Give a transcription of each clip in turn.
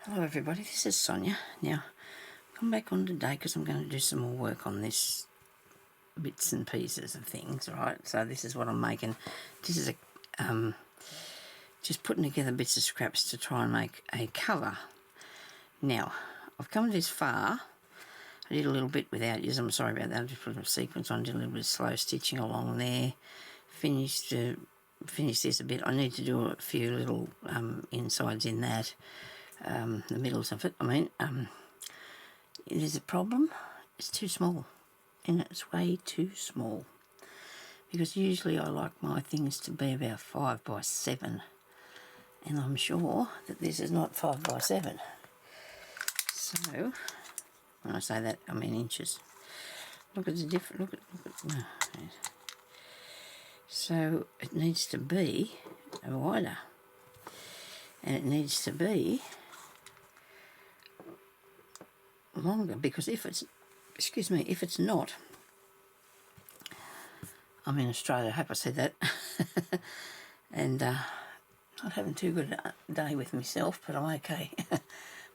Hello everybody, this is Sonya. Now, come back on today because I'm going to do some more work on this bits and pieces of things, right? So this is what I'm making. This is just putting together bits of scraps to try and make a cover. Now, I've come this far. I did a little bit without using, I'm sorry about that, I just put a sequence on, did a little bit of slow stitching along there. Finished this a bit. I need to do a few little insides in that. The middles of it, there's a problem. It's too small, and it's way too small, because usually I like my things to be about 5 by 7, and I'm sure that this is not 5 by 7. So when I say that, I mean inches. Look at the different. Look at. So it needs to be wider, and it needs to be longer, because if it's, if it's not, I'm in Australia, I hope I said that, and not having too good a day with myself, but I'm okay.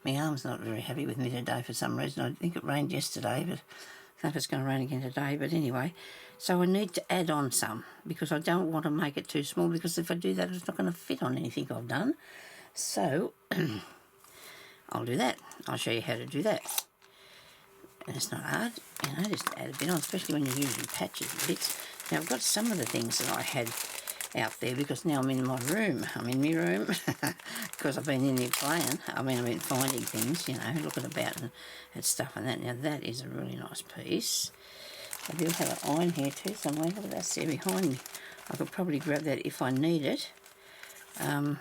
My arm's not very happy with me today for some reason. I think it rained yesterday, but I don't know if it's going to rain again today. But anyway, so I need to add on some, because I don't want to make it too small, because if I do that, it's not going to fit on anything I've done. So I'll do that. I'll show you how to do that. And it's not hard, just add a bit on, especially when you're using patches and bits. Now I've got some of the things that I had out there, because now I'm in my room. I'm in my room because I've been in there playing. I've been finding things, looking about and stuff and that. Now that is a really nice piece. I do have an iron here too somewhere. Look at that there behind me. I could probably grab that if I need it. A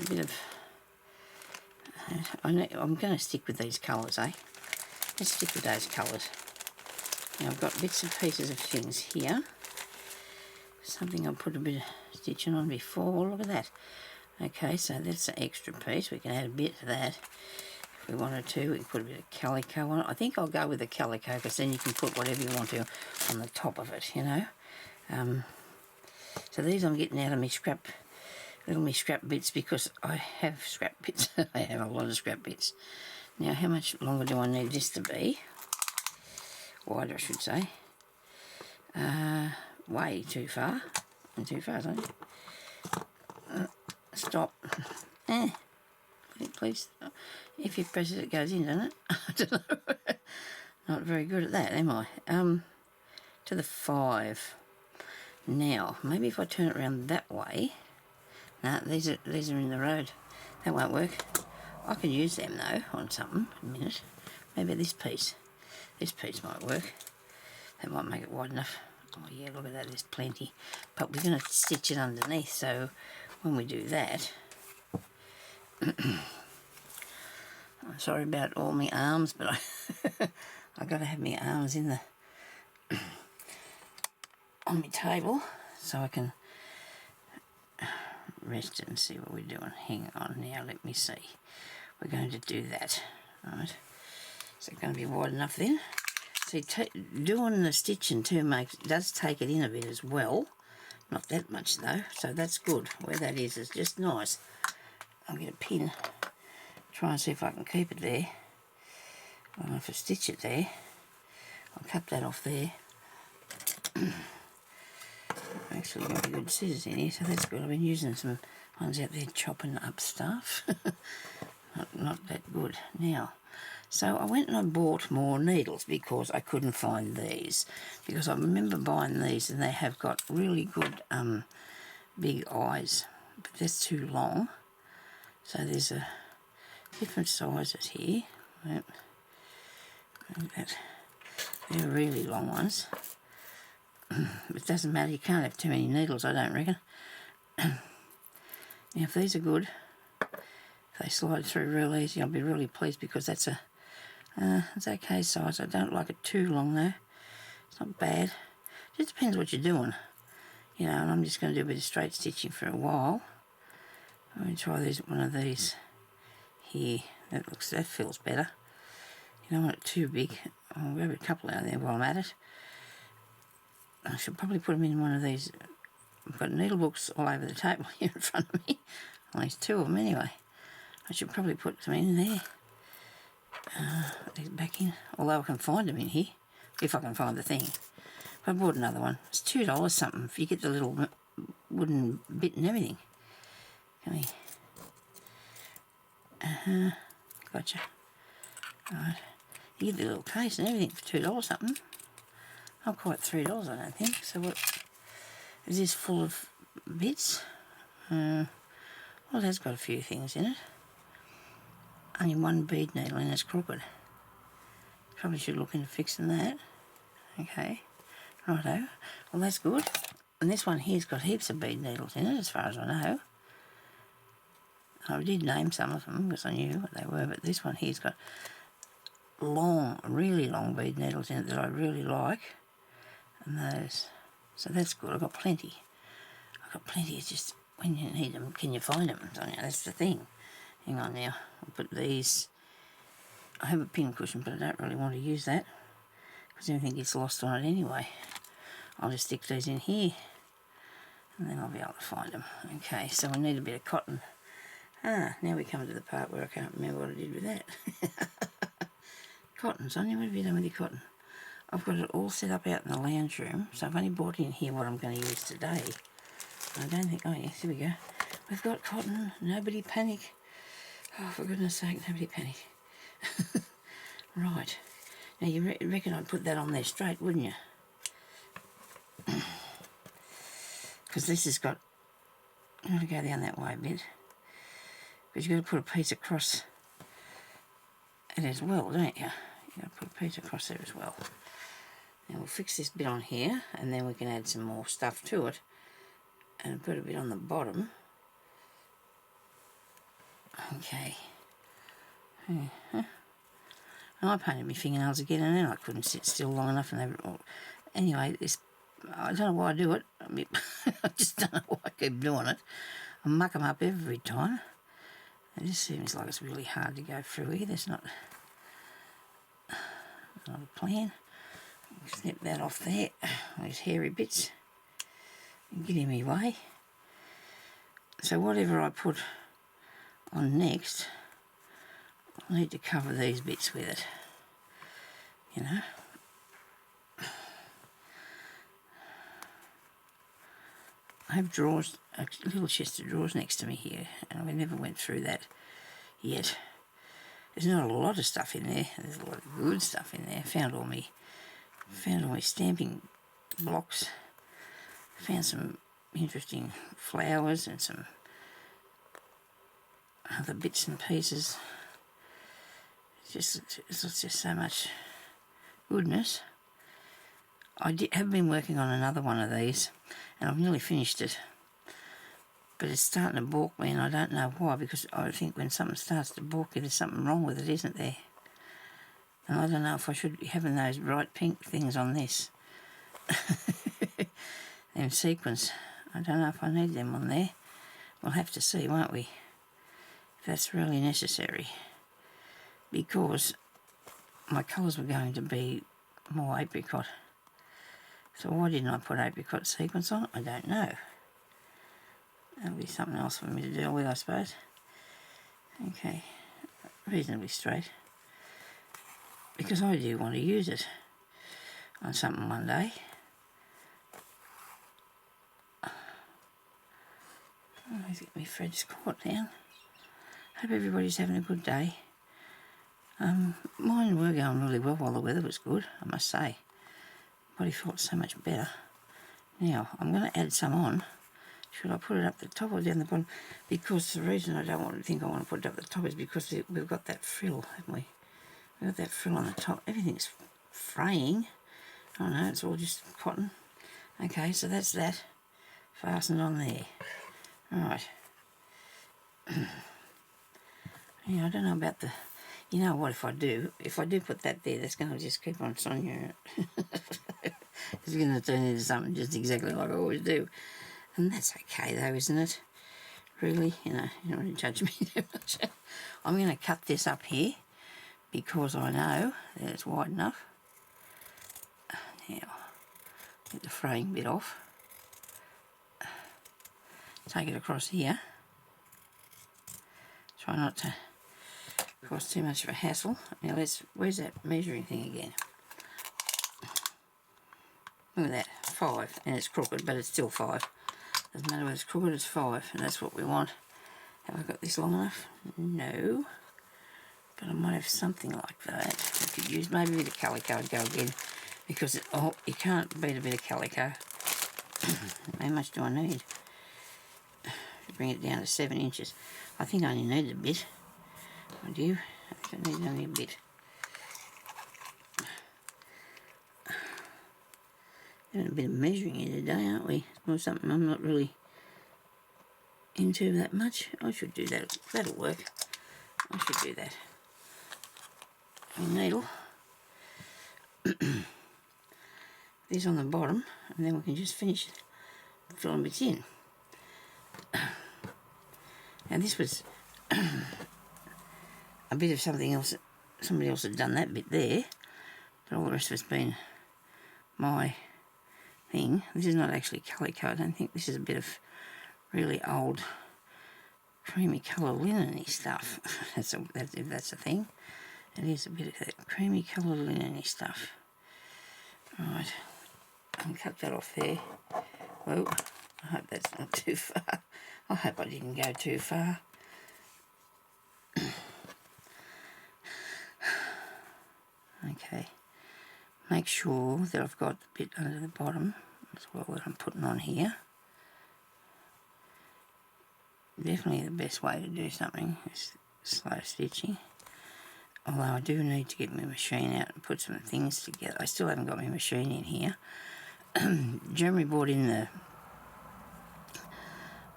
bit of... I'm going to stick with these colours, eh? Let's stick with those colours. Now I've got bits and pieces of things here. Something I put a bit of stitching on before. Look at that. Okay, so that's an extra piece. We can add a bit to that if we wanted to. We can put a bit of calico on it. I think I'll go with the calico, because then you can put whatever you want to on the top of it, So these I'm getting out of my scrap bits, because I have scrap bits. I have a lot of scrap bits. Now, how much longer do I need this to be? Wider, I should say. Way too far. And too far, isn't it? Stop. Please. If you press it, it goes in, doesn't it? I don't know. Not very good at that, am I? To the 5. Now, maybe if I turn it around that way. No, these are in the road. That won't work. I can use them though on something. A minute. Maybe this piece. This piece might work. That might make it wide enough. Oh yeah, look at that. There's plenty. But we're going to stitch it underneath. So when we do that, I'm sorry about all my arms, but I got to have my arms in the on my table so I can rest it and see what we're doing. Hang on now, let me see. We're going to do that. Right. Is it going to be wide enough then? See, doing the stitching too does take it in a bit as well. Not that much though, so that's good. Where that is just nice. I'll get a pin, try and see if I can keep it there. I don't know if I stitch it there. I'll cut that off there. Actually got good scissors in here, so that's good. I've been using some ones out there chopping up stuff. not that good. Now, so I went and I bought more needles, because I couldn't find these. Because I remember buying these, and they have got really good big eyes, but that's too long. So there's a different sizes here. Yep. They're really long ones. It doesn't matter, you can't have too many needles, I don't reckon. Now if these are good, if they slide through real easy, I'll be really pleased, because that's it's okay size. I don't like it too long though. It's not bad. It just depends what you're doing. And I'm just going to do a bit of straight stitching for a while. I'm going to try one of these here. That feels better. You don't want it too big. I'll grab a couple out there while I'm at it. I should probably put them in one of these. I've got needle books all over the table here in front of me. At least 2 of them anyway. I should probably put some in there. Put these back in, although I can find them in here, if I can find the thing. But I bought another one. It's $2 something if you get the little wooden bit and everything. Come here. Gotcha. Right. You get the little case and everything for $2 something. Not quite $3, I don't think. So what is this full of bits? Well, it has got a few things in it. Only one bead needle and it's crooked. Probably should look into fixing that. Okay, righto. Well, that's good. And this one here's got heaps of bead needles in it, as far as I know. I did name some of them because I knew what they were, but this one here's got long, really long bead needles in it that I really like. And those. So that's good. I've got plenty. It's just when you need them, can you find them? Sonya, that's the thing. Hang on now. I'll put these. I have a pin cushion, but I don't really want to use that because everything gets lost on it anyway. I'll just stick these in here and then I'll be able to find them. Okay, so we need a bit of cotton. Now we come to the part where I can't remember what I did with that. Cotton, Sonya, what have you done with your cotton? I've got it all set up out in the lounge room, so I've only brought in here what I'm going to use today. I don't think, oh yes, here we go. We've got cotton, nobody panic. Oh, for goodness sake, nobody panic. Right. Now, you reckon I'd put that on there straight, wouldn't you? Because this has got... I've got to go down that way a bit. Because you've got to put a piece across it as well, don't you? You've got to put a piece across there as well. Now, we'll fix this bit on here, and then we can add some more stuff to it. And put a bit on the bottom. Okay. And I painted my fingernails again and then I couldn't sit still long enough and they were all... Anyway, this, I don't know why I do it. I just don't know why I keep doing it. I muck them up every time. It just seems like it's really hard to go through here. There's not a plan. Snip that off there. Those hairy bits. Get in my way. So whatever I put on next, I need to cover these bits with it, you know. I have drawers, a little chest of drawers next to me here, and I never went through that yet. There's not a lot of stuff in there. There's a lot of good stuff in there. Found all my stamping blocks. Found some interesting flowers and some other bits and pieces. It's just so much goodness. I have been working on another one of these and I've nearly finished it, but it's starting to balk me and I don't know why, because I think when something starts to balk you there's something wrong with it, isn't there? And I don't know if I should be having those bright pink things on this. Them sequins. I don't know if I need them on there. We'll have to see, won't we? If that's really necessary. Because my colours were going to be more apricot. So why didn't I put apricot sequins on? I don't know. That'll be something else for me to deal with, I suppose. Okay, reasonably straight. Because I do want to use it on something one day. Let's get my threads caught down. Hope everybody's having a good day. Mine were going really well while the weather was good, I must say. Body felt so much better. Now, I'm going to add some on. Should I put it up the top or down the bottom? Because the reason I don't want to think I want to put it up the top is because we've got that frill, haven't we? We've got that frill on the top. Everything's fraying. Oh no, it's all just cotton. Okay, so that's that. Fastened on there. Right. Yeah, I don't know about the... You know what, if I do put that there, that's going to just keep on Sonya. It's going to turn into something just exactly like I always do. And that's okay though, isn't it? Really, you know, you don't want to judge me too much. I'm going to cut this up here because I know that it's wide enough. Now, get the fraying bit off. Take it across here. Try not to cause too much of a hassle. Now where's that measuring thing again? Look at that, 5, and it's crooked, but it's still 5. Doesn't matter whether it's crooked, it's 5, and that's what we want. Have I got this long enough? No. But I might have something like that. We could use maybe a bit of calico and go again, because you can't beat a bit of calico. How much do I need? Bring it down to 7 inches. I think I only need a bit. I do. I think I need only a bit. Doing a bit of measuring here today, aren't we? Or something I'm not really into that much. I should do that. That'll work. I should do that. A needle. This on the bottom, and then we can just finish filling bits in. Now this was a bit of something else. Somebody else had done that bit there, but all the rest of it's been my thing. This is not actually calico. I don't think this is a bit of really old creamy colour linen-y stuff. If that's a thing. It is a bit of that creamy colour linen-y stuff. Right, I can cut that off there. Whoa, I hope that's not too far. I hope I didn't go too far. Okay, make sure that I've got the bit under the bottom as well that I'm putting on here. Definitely the best way to do something is slow stitching. Although I do need to get my machine out and put some things together. I still haven't got my machine in here. Jeremy brought in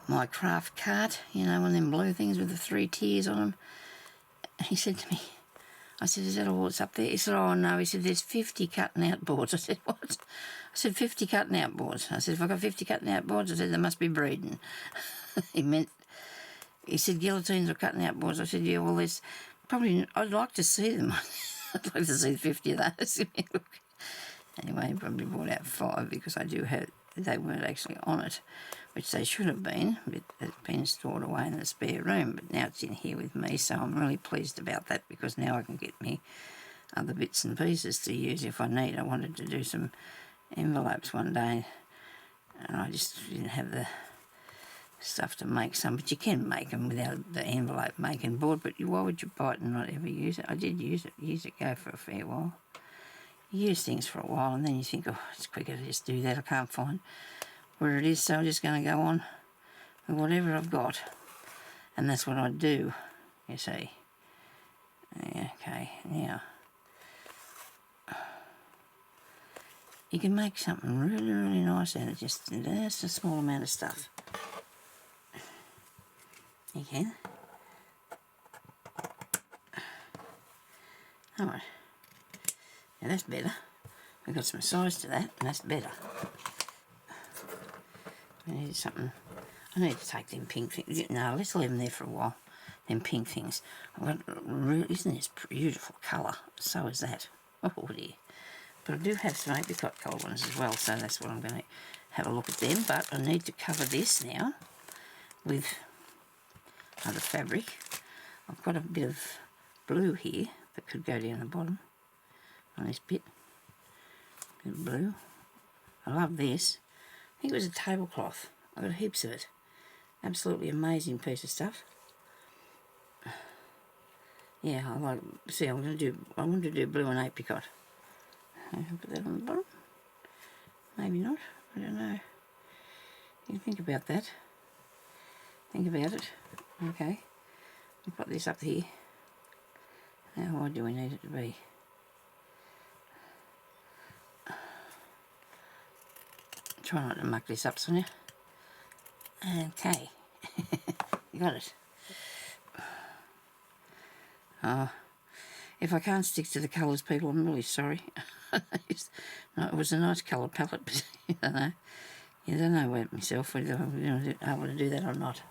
my craft cart, you know, one of them blue things with the 3 tiers on them. And he said to me, I said, is that all that's up there? He said, oh no, he said, there's 50 cutting out boards. I said, what? I said, 50 cutting out boards. I said, if I got 50 cutting out boards, I said, they must be breeding. He said, guillotines or cutting out boards. I said, yeah, well, there's probably, I'd like to see them. I'd like to see 50 of those. Anyway, he probably brought out 5 because I do have, they weren't actually on it, which they should have been, but it's been stored away in the spare room, but now it's in here with me, so I'm really pleased about that because now I can get me other bits and pieces to use if I need. I wanted to do some envelopes one day, and I just didn't have the stuff to make some, but you can make them without the envelope making board, but why would you buy it and not ever use it? I did use it go for a fair while. You use things for a while and then you think, oh, it's quicker to just do that. I can't find where it is, so I'm just going to go on with whatever I've got. And that's what I do, you see. Okay, now, you can make something really, really nice out of just a small amount of stuff. You can. Alright. Now that's better. We've got some size to that, and that's better. I need something. I need to take them pink things. No, let's leave them there for a while. Them pink things. I've got isn't this beautiful colour? So is that. Oh dear. But I do have some apricot coloured ones as well, so that's what I'm going to have a look at them. But I need to cover this now with other fabric. I've got a bit of blue here that could go down the bottom on this bit. A bit of blue. I love this. I think it was a tablecloth. I got heaps of it. Absolutely amazing piece of stuff. Yeah, I like. See, I want to do blue and apricot. I'll put that on the bottom. Maybe not. I don't know. You think about that. Think about it. Okay. I'll put this up here. How wide do we need it to be? Try not to muck this up, Sonia. Okay. You got it. If I can't stick to the colours, people, I'm really sorry. No, it was a nice colour palette, but you don't know. You don't know about myself whether I'm going to be able to do that or not.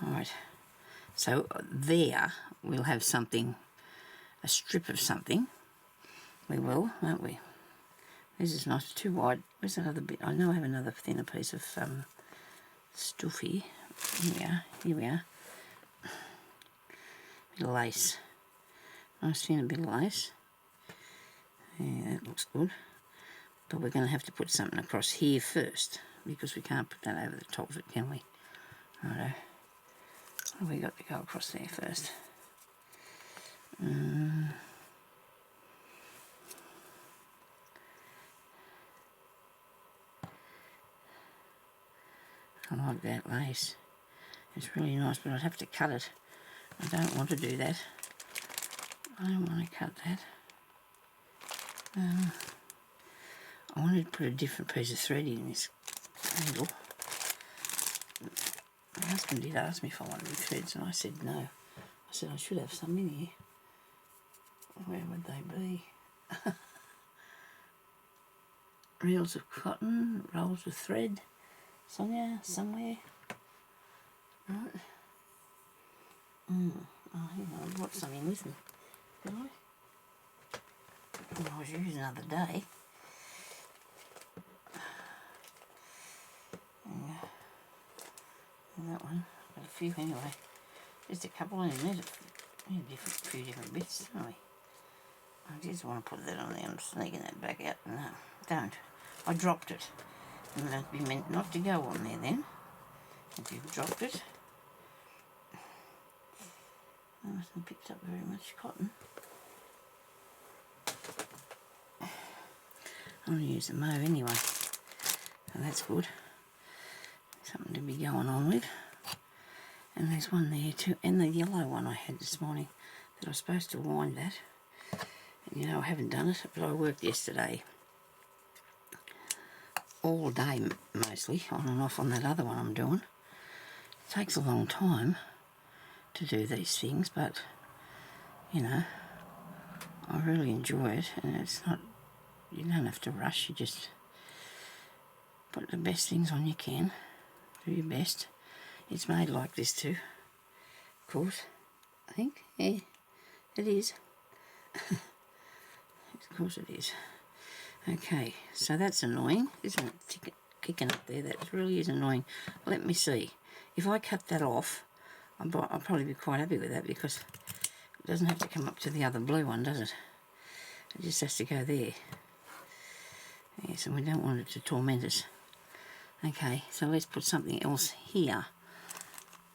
Alright. So there we'll have something, a strip of something. We will, won't we? This is nice, too wide. Where's that other bit? I know I have another thinner piece of stuff here. Here we are. Bit of lace. Nice thin bit of lace. Yeah, that looks good. But we're going to have to put something across here first, because we can't put that over the top of it, can we? Righto. What have we got to go across there first? I like that lace. It's really nice, but I'd have to cut it. I don't want to do that. I don't want to cut that. I wanted to put a different piece of thread in this needle. My husband did ask me if I wanted any threads, and I said no. I said I should have some in here. Where would they be? Reels of cotton, rolls of thread. Sonya, somewhere. Right. Oh, hang on, I brought some in with me. Did I? I was using another day. Yeah. And that one. Got a few anyway. Just a couple in there. A few different bits, don't we? I just want to put that on there. I'm sneaking that back out. No, don't. I dropped it. And that'd be meant not to go on there then. If you've dropped it. I mustn't have picked up very much cotton. I'm going to use the mauve anyway. So that's good. Something to be going on with. And there's one there too. And the yellow one I had this morning that I was supposed to wind that. And you know, I haven't done it, but I worked yesterday all day mostly, on and off on that other one I'm doing. It takes a long time to do these things, but you know, I really enjoy it, and it's not, you don't have to rush, you just put the best things on you can, do your best. It's made like this too, of course, I think, yeah, it is. Of course it is. Okay, so that's annoying, isn't it? Kicking up there, that really is annoying. Let me see. If I cut that off, I'll probably be quite happy with that, because it doesn't have to come up to the other blue one, does it? It just has to go there. Yes, and we don't want it to torment us. Okay, so let's put something else here.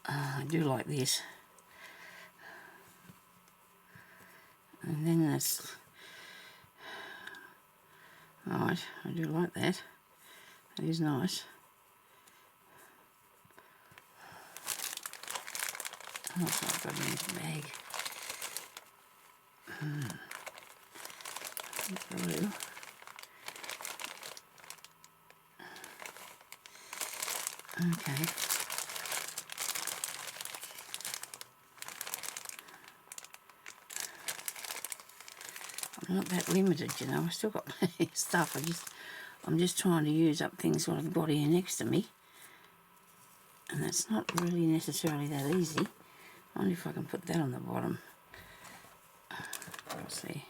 I do like this. And then that's... Right, I do like that. That is nice. Oh, I've got it in this bag. Blue. Okay. I'm not that limited, you know. I've still got plenty of stuff. I'm just trying to use up things that I've got here next to me. And that's not really necessarily that easy. I wonder if I can put that on the bottom. Let's see.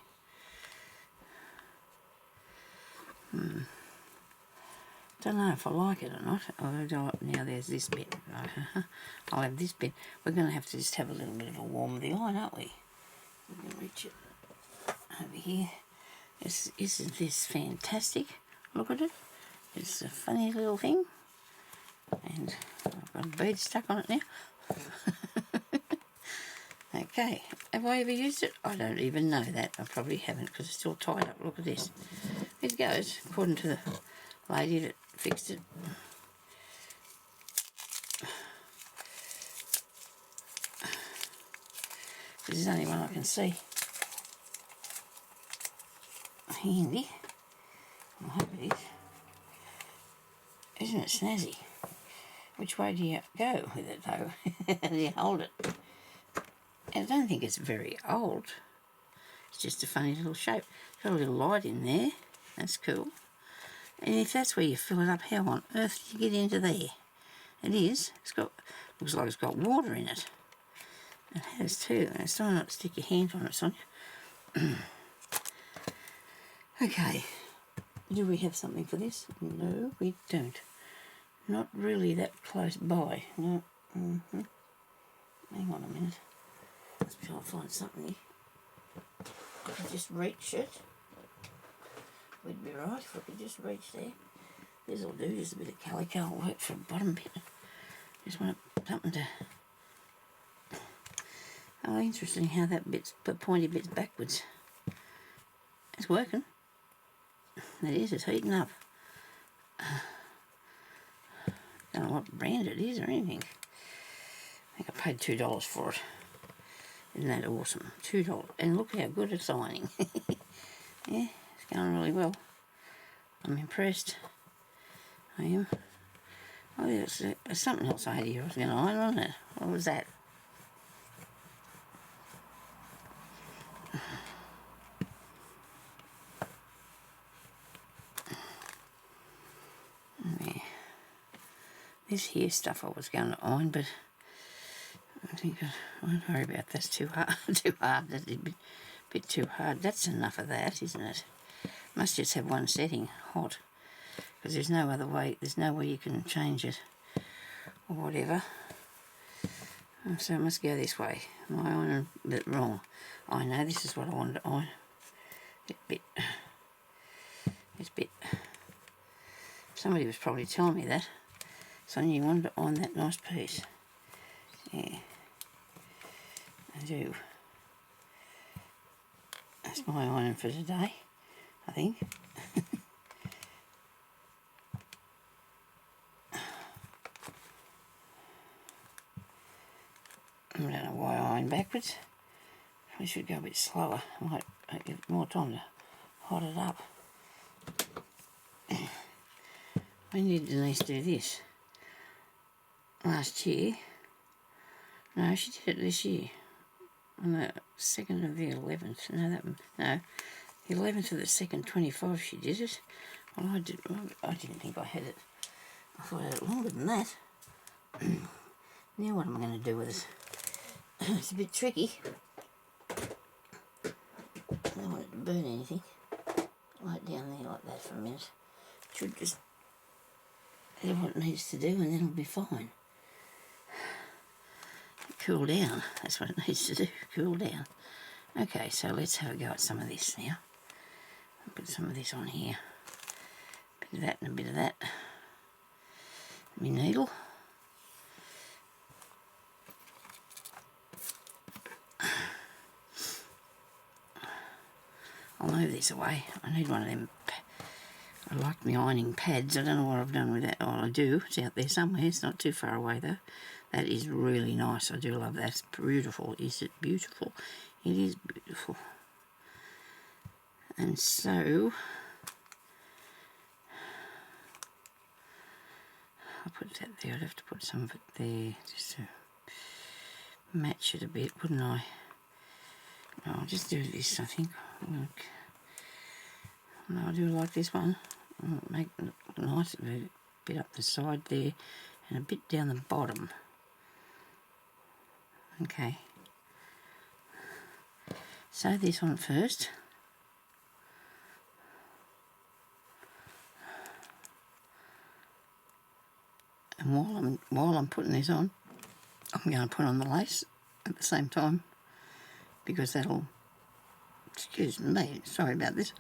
Don't know if I like it or not. Although now there's this bit. I'll have this bit. We're going to have to just have a little bit of a warm of the iron, aren't we? We can reach it over here. Isn't this fantastic? Look at it. It's a funny little thing. And I've got a bead stuck on it now. Okay, have I ever used it? I don't even know that. I probably haven't, because it's still tied up. Look at this. It goes, according to the lady that fixed it. This is the only one I can see. Handy. I hope it is. Isn't it snazzy? Which way do you go with it though? How do you hold it? I don't think it's very old. It's just a funny little shape. Got a little light in there. That's cool. And if that's where you fill it up, how on earth do you get into there? It is. It's got, looks like it's got water in it. It has too. And it's trying not to stick your hand on it, Sonya. Okay. Do we have something for this? No, we don't. Not really that close by. No, Hang on a minute. Let's try to find something here. I could just reach it. We'd be right if I could just reach there. This'll do, just a bit of calico will work for a bottom bit. Just want something to... Oh, interesting how that bit's, the pointy bit's backwards. It's working. It is, it's heating up. Don't know what brand it is or anything. I think I paid $2 for it. Isn't that awesome? $2. And look how good it's ironing. Yeah, it's going really well. I'm impressed. I am. Oh, there's something else I had here I was going to iron, wasn't it? What was that? Yeah. This here stuff I was going to iron, but I think I won't worry about that. That's too hard. Too hard. That's a bit too hard. That's enough of that, isn't it? Must just have one setting, hot, because there's no other way. There's no way you can change it or whatever. So it must go this way. Am I ironing a bit wrong? I know this is what I wanted to iron. This bit. Somebody was probably telling me that. Sonya, you wanted to iron that nice piece. Yeah, I do. That's my ironing for today, I think. I don't know why I iron backwards. I should go a bit slower. I might give it more time to hot it up. When did Denise do this? Last year? No, she did it this year. On the 2nd of the 11th. No, the 11th of the 2nd, 25 she did it. Well, I didn't think I had it. I thought I had it longer than that. Now what am I going to do with it? It's a bit tricky. I don't want it to burn anything. Lay it down there like that for a minute. It should just do what it needs to do and then it'll be fine. Cool down. That's what it needs to do. Cool down. Okay, so let's have a go at some of this now. I'll put some of this on here. A bit of that and a bit of that. My needle. I'll move this away. I need one of them. I like my ironing pads. I don't know what I've done with that. Oh, I do. It's out there somewhere. It's not too far away though. That is really nice. I do love that. It's beautiful. Is it beautiful? It is beautiful. And so I'll put that there. I'd have to put some of it there just to match it a bit, wouldn't I? No, I'll just do this, I think. Look. No, I do like this one. I'll make it look nice, a bit up the side there and a bit down the bottom. Okay. Sew this on first. And while I'm putting this on, I'm going to put on the lace at the same time because that'll, excuse me, sorry about this.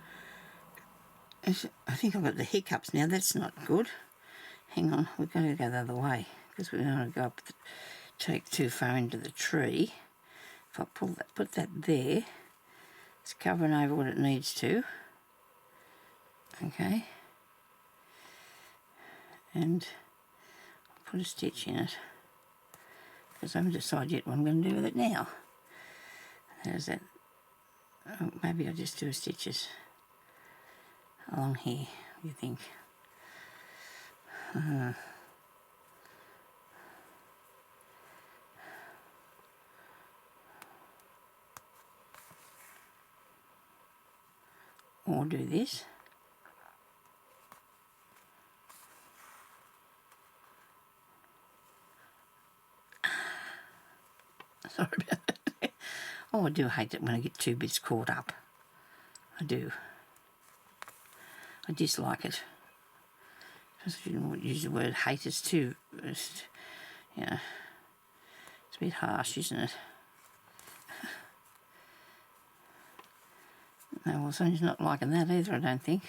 I think I've got the hiccups now. That's not good. Hang on, we're going to go the other way because we don't want to go up, take too far into the tree. If I put that there, it's covering over what it needs to. Okay. And I'll put a stitch in it because I haven't decided yet what I'm going to do with it now. How's that? Oh, maybe I'll just do stitches along here, you think? Or do this. Sorry about that. Oh, I do hate it when I get two bits caught up. I do. I dislike it. I shouldn't use the word hate, it's too, you know, It's a bit harsh, isn't it? No, well, Sonya's not liking that either, I don't think.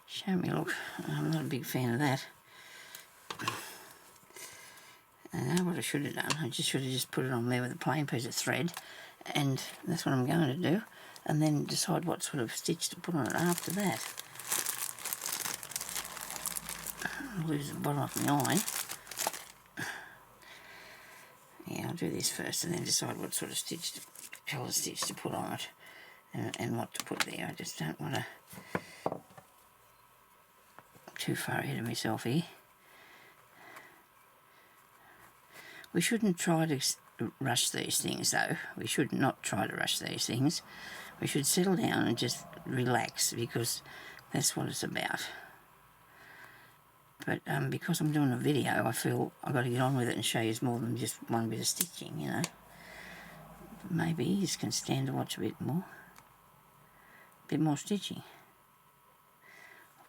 Show me, look. I'm not a big fan of that. I know what I should have done. I just should have just put it on there with a plain piece of thread, and that's what I'm going to do, and then decide what sort of stitch to put on it after that. I'll lose the bottom off my line. Yeah, I'll do this first and then decide what sort of stitch, colour stitch to put on it, and what to put there. I just don't want to too far ahead of myself here. We shouldn't try to rush these things, though. We should not try to rush these things. We should settle down and just relax, because that's what it's about. But because I'm doing a video, I feel I've got to get on with it and show you more than just one bit of stitching, you know. Maybe you can stand to watch a bit more stitching.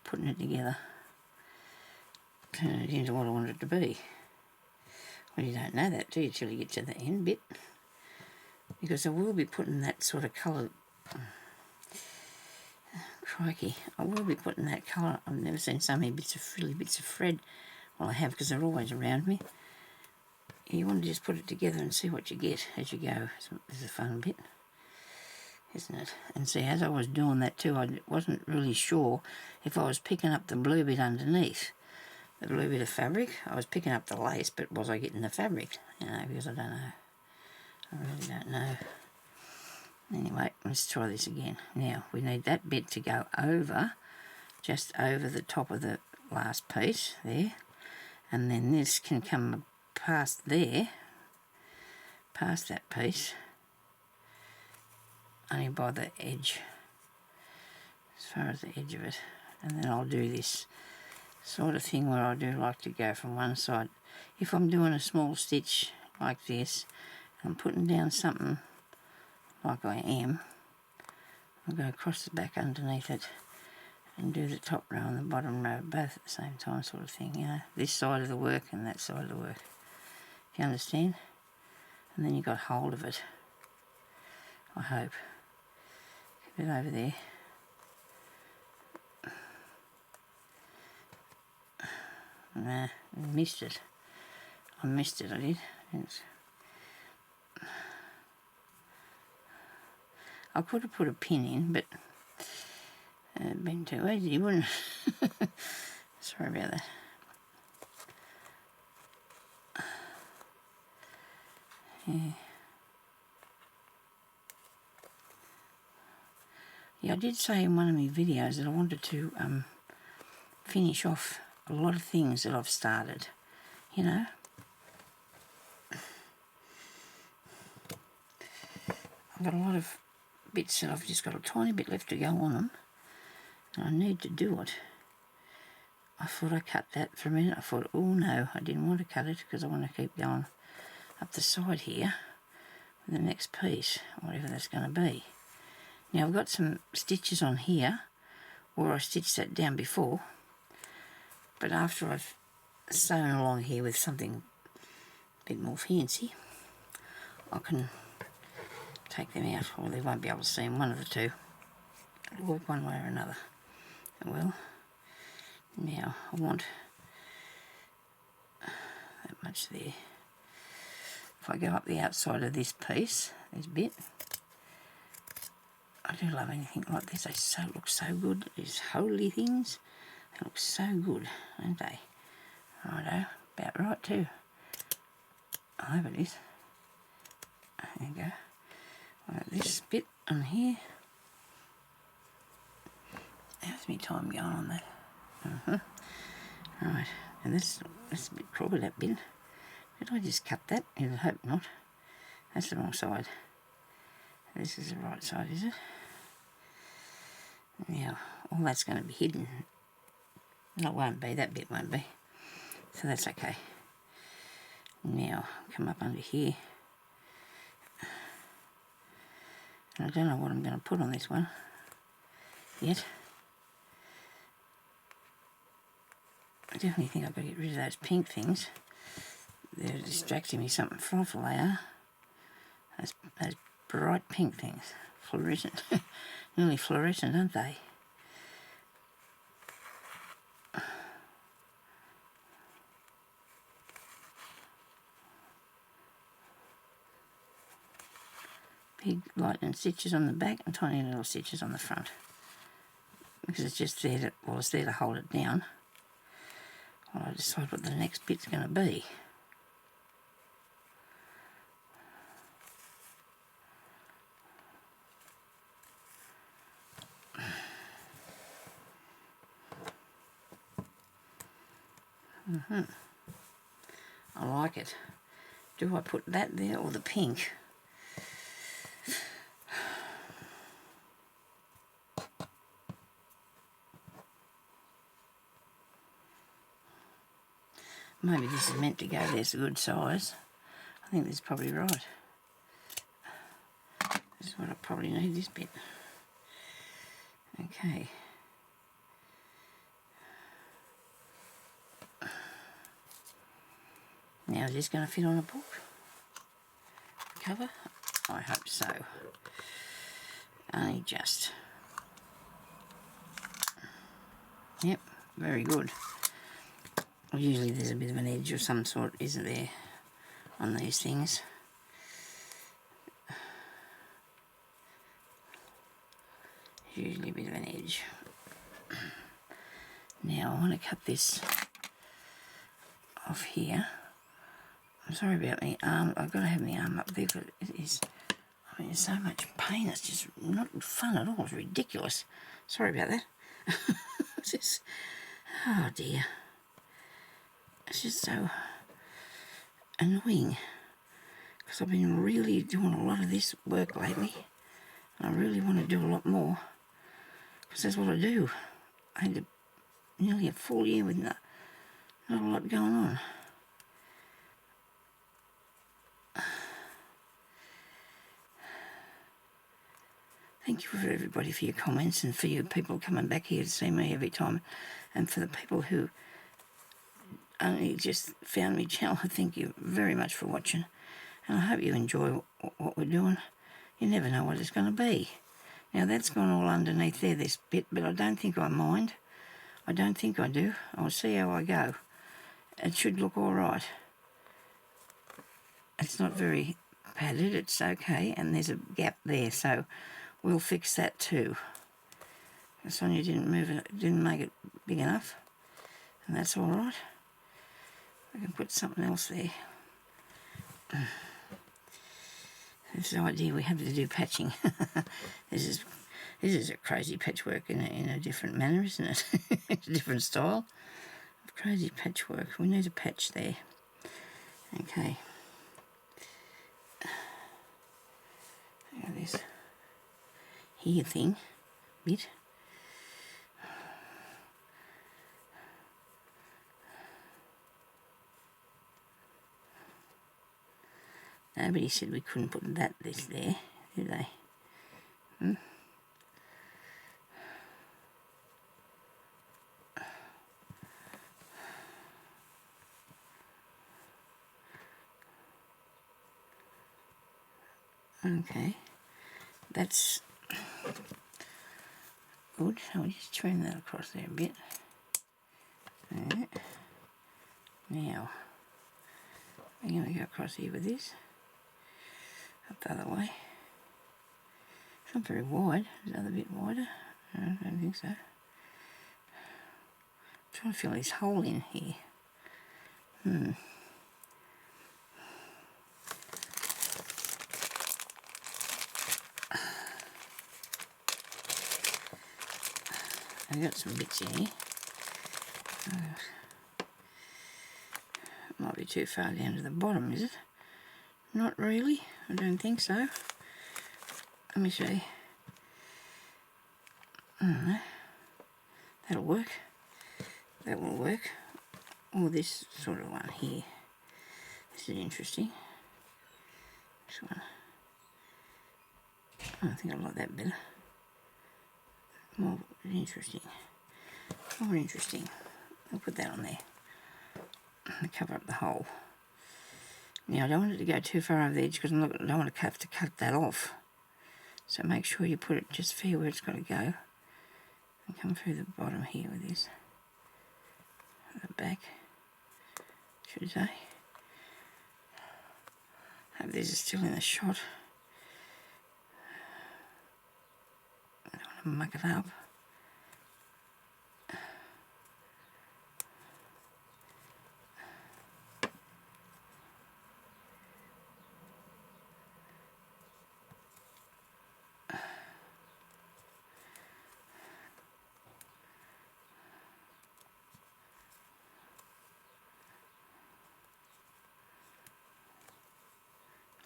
Putting it together, turn it into what I want it to be. Well, you don't know that, do you, till you get to the end bit? Because I will be putting that sort of colour... Crikey, I will be putting that colour. I've never seen so many frilly bits of thread. Well, I have, because they're always around me. You want to just put it together and see what you get as you go. It's a fun bit, isn't it? And see, as I was doing that too, I wasn't really sure if I was picking up the blue bit underneath. The blue bit of fabric. I was picking up the lace, but was I getting the fabric? You know, because I don't know. I really don't know. Anyway, let's try this again. Now, we need that bit to go over, just over the top of the last piece there. And then this can come past there, past that piece, only by the edge, as far as the edge of it. And then I'll do this sort of thing where I do like to go from one side. If I'm doing a small stitch like this, I'm putting down something like I am, I'll go across the back underneath it and do the top row and the bottom row both at the same time, sort of thing, you know, this side of the work and that side of the work. You understand? And then you got hold of it, I hope. Keep it over there. Nah, I missed it. I did. I could have put a pin in, but it'd been too easy, wouldn't it? Sorry about that. Yeah, I did say in one of my videos that I wanted to finish off a lot of things that I've started, you know. I've got a lot of bits that I've just got a tiny bit left to go on them, and I need to do it. I thought I cut that for a minute. I thought, oh no, I didn't want to cut it because I want to keep going up the side here with the next piece, whatever that's going to be. Now I've got some stitches on here where I stitched that down before, but after I've sewn along here with something a bit more fancy, I can take them out, or they won't be able to see them, one of the two. It'll work one way or another. It will. Now I want that much there. If I go up the outside of this piece, this bit, I do love anything like this. They look so good. These holy things, they look so good, don't they? Righto, about right too. I hope it is. There you go. This bit on here. How's my time going on that? Right, and this is a bit crooked, that bit. Did I just cut that? I hope not. That's the wrong side. This is the right side, is it? Now, all that's going to be hidden. No, it won't be. That bit won't be. So that's okay. Now, come up under here. And I don't know what I'm going to put on this one yet. I definitely think I've got to get rid of those pink things. they're distracting me something frightful, they are. Those bright pink things. Fluorescent. Nearly fluorescent, aren't they? Big lightning stitches on the back and tiny little stitches on the front. Because it's just there to, well, it's there to hold it down while I decide what the next bit's going to be. I like it. Do I put that there or the pink? Maybe this is meant to go there, it's a good size. I think this is probably right. This is what I probably need, this bit. Okay. Now is this going to fit on a book cover? I hope so. Only just. Yep, very good. Usually there's a bit of an edge of some sort, isn't there, on these things. Usually a bit of an edge. Now I want to cut this off here. I'm sorry about my arm. I've got to have my arm up there because it is, I mean, it's so much pain. It's just not fun at all. It's ridiculous. Sorry about that. It's just, oh dear. It's just so annoying because I've been really doing a lot of this work lately and I really want to do a lot more because that's what I do. I had nearly a full year with not a lot going on. Thank you for everybody for your comments and for you people coming back here to see me every time, and for the people who only just found my channel. Thank you very much for watching, and I hope you enjoy what we're doing. You never know what it's going to be. Now that's gone all underneath there, this bit, but I don't think I mind. I don't think I do. I'll see how I go. It should look all right. It's not very padded, it's okay, and there's a gap there, so we'll fix that too. Sonya didn't move it, didn't make it big enough, and that's all right. I can put something else there. This is the idea, we have to do patching. This is a crazy patchwork in a different manner, isn't it? It's a different style of crazy patchwork. We need a patch there. Okay. This here thing, bit. Nobody said we couldn't put this there, did they? Okay, that's good. I'll just trim that across there a bit. Alright. Now, we're going to go across here with this. Up the other way. It's not very wide. Is the other bit wider? I don't think so. I'm trying to fill this hole in here. I've got some bits here. Might be too far down to the bottom, is it? Not really. I don't think so. Let me show you. I don't know. That'll work. That will work. Or this sort of one here. This is interesting. This one. I think I like that better. More interesting. More interesting. I'll put that on there. And cover up the hole. Now I don't want it to go too far over the edge because I don't want to have to cut that off. So make sure you put it just fair where it's got to go. And come through the bottom here with this. The back, should I say. Hope these are still in the shot. I don't want to muck it up.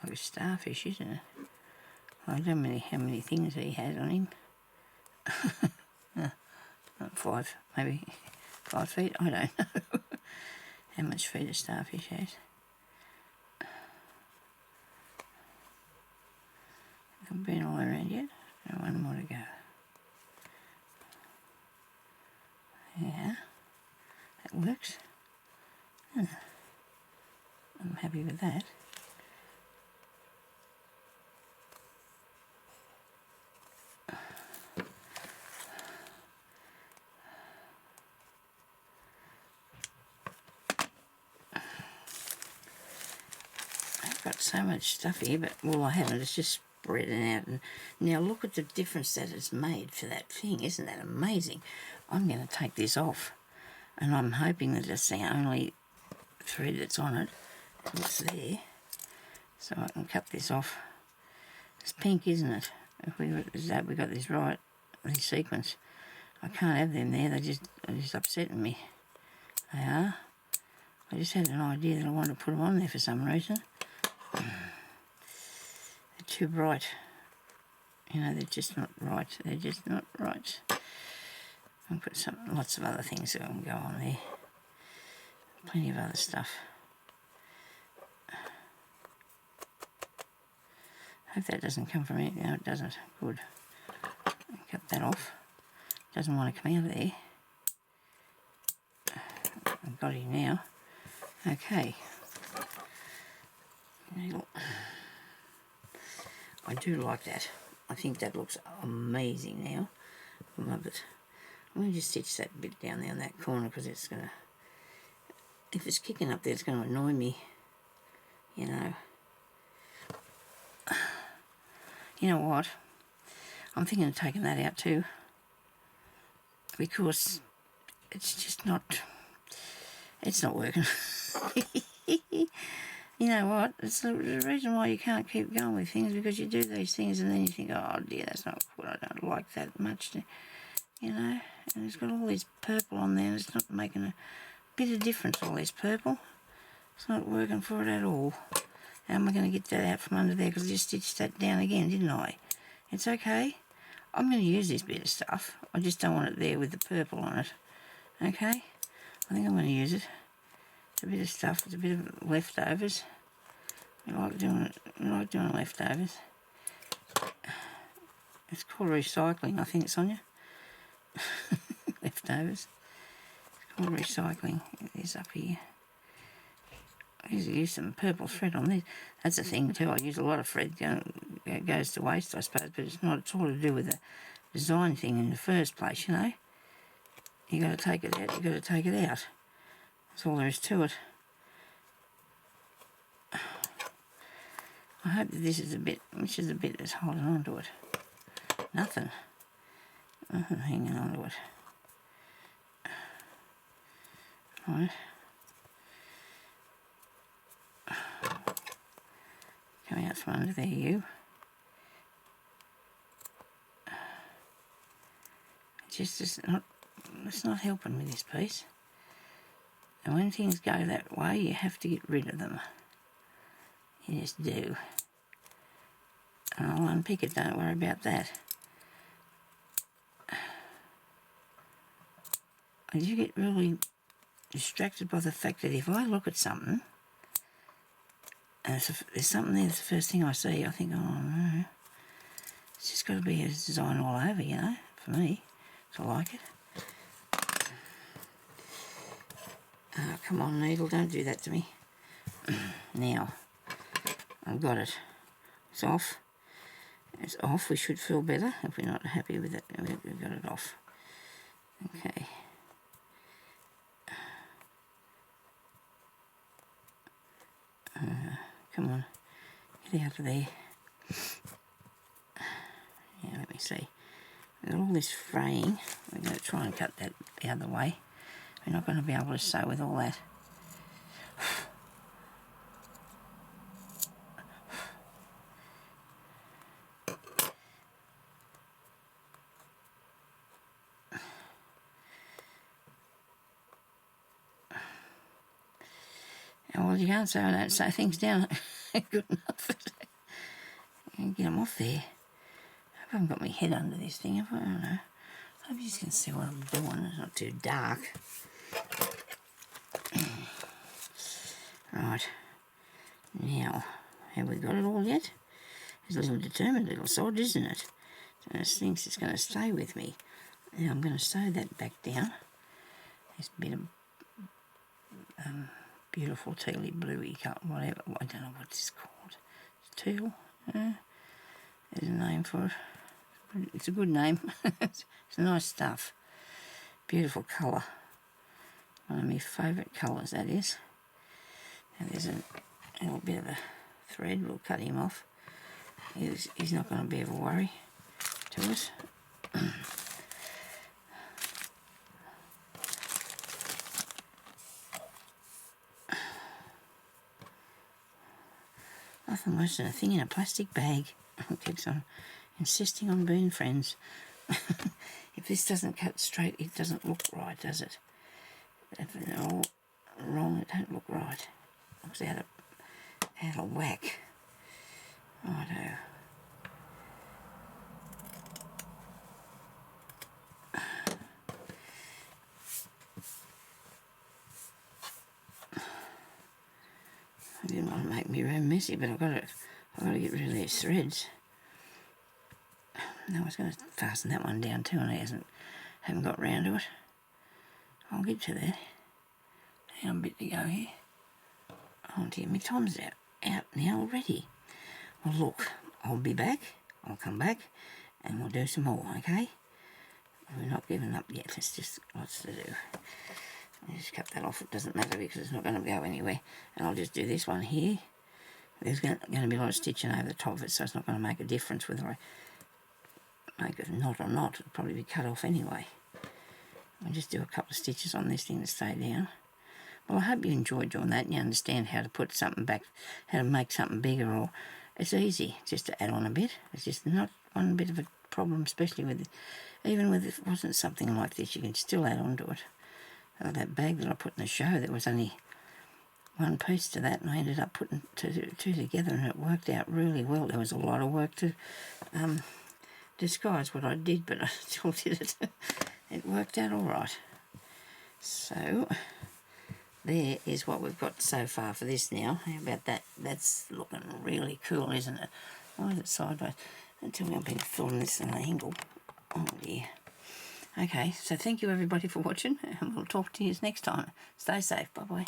Like a starfish, isn't it? I don't know how many things he has on him. Not 5, maybe 5 feet, I don't know. How much feet a starfish has. I've been all around yet. There's one more to go. Yeah, that works. I'm happy with that. Got so much stuff here, but well, I haven't. It's just spreading out. And now look at the difference that it's made for that thing. Isn't that amazing? I'm going to take this off, and I'm hoping that it's the only thread that's on it. It's there, so I can cut this off. It's pink, isn't it? If we got this right, these sequins. I can't have them there. They're just upsetting me. They are. I just had an idea that I wanted to put them on there for some reason. They're too bright. You know, they're just not right. They're just not right. I'll put lots of other things that can go on there. Plenty of other stuff. Hope that doesn't come from it. No, it doesn't. Good. Cut that off. Doesn't want to come out of there. I've got him now. Okay. Needle. I do like that. I think that looks amazing now. I love it. I'm going to just stitch that bit down there in that corner because it's going to, if it's kicking up there, it's going to annoy me. You know. You know what? I'm thinking of taking that out too. Because it's just not, it's not working. You know what? It's the reason why you can't keep going with things, because you do these things and then you think, oh dear, that's not good. I don't like that much, you know. And it's got all this purple on there and it's not making a bit of difference, all this purple. It's not working for it at all. How am I going to get that out from under there? Because I just stitched that down again, didn't I? It's okay. I'm going to use this bit of stuff. I just don't want it there with the purple on it. Okay? I think I'm going to use it. It's a bit of stuff. It's a bit of leftovers. I like doing leftovers. It's called recycling, I think, Sonya. Leftovers. It's called recycling. There's up here. I usually use some purple thread on this. That's the thing too. I use a lot of thread. It goes to waste, I suppose, but it's not. It's all to do with the design thing in the first place, you know. You got to take it out. You got to take it out. That's all there is to it. I hope that this is a bit. Which is the bit that's holding on to it? Nothing. Nothing hanging on to it. Right. Come out from under there, you. It's not helping with this piece. And when things go that way, you have to get rid of them. You just do. And I'll unpick it, don't worry about that. I do get really distracted by the fact that if I look at something, and there's something there, it's the first thing I see, I think, oh no, it's just got to be a design all over, you know, for me, to like it. Oh, come on, needle, don't do that to me. Now, I've got it. It's off. It's off. We should feel better if we're not happy with it. We've got it off. Okay. Come on. Get out of there. Yeah, let me see. We've got all this fraying. We're going to try and cut that the other way. We're not going to be able to sew with all that. Well, you can't sew things down good enough. Get them off there. I haven't got my head under this thing, have I? I don't know. I hope you can see what I'm doing. It's not too dark. Right. Now, have we got it all yet? It's a little determined little sod, isn't it? So it thinks it's going to stay with me. Now I'm going to sew that back down. This bit of beautiful tealy bluey colour, whatever. I don't know what it's called. It's teal. There's a name for it. It's a good name. It's nice stuff. Beautiful colour. One of my favourite colours, that is. Now there's a little bit of a thread. We'll cut him off. He's not going to be of a worry to us. Nothing worse than a thing in a plastic bag. It keeps on insisting on being friends. If this doesn't cut straight, it doesn't look right, does it? If they're all wrong, it don't look right. It looks out of whack. Righto. I didn't want to make my room messy, but I've got to get rid of these threads. Now I was going to fasten that one down too, and I haven't got round to it. I'll get to that. Hang on a bit to go here. Oh dear, my time's out now already. Well look, I'll be back. I'll come back, and we'll do some more, okay? We're not giving up yet. There's just lots to do. I'll just cut that off. It doesn't matter because it's not going to go anywhere. And I'll just do this one here. There's going to be a lot of stitching over the top of it, so it's not going to make a difference whether I make a knot or not. It'll probably be cut off anyway. I'll just do a couple of stitches on this thing to stay down. Well, I hope you enjoyed doing that and you understand how to put something back, how to make something bigger. Or it's easy just to add on a bit. It's just not one bit of a problem, especially with, even with if it wasn't something like this, you can still add on to it. That bag that I put in the show, there was only one piece to that, and I ended up putting two together, and it worked out really well. There was a lot of work to disguise what I did, but I still did it. It worked out all right. So there is what we've got so far for this now. How about that? That's looking really cool, isn't it? Why is it sideways? Don't tell me I've been filming this at an angle. Oh dear. Okay, so thank you everybody for watching, and we'll talk to you next time. Stay safe. Bye-bye.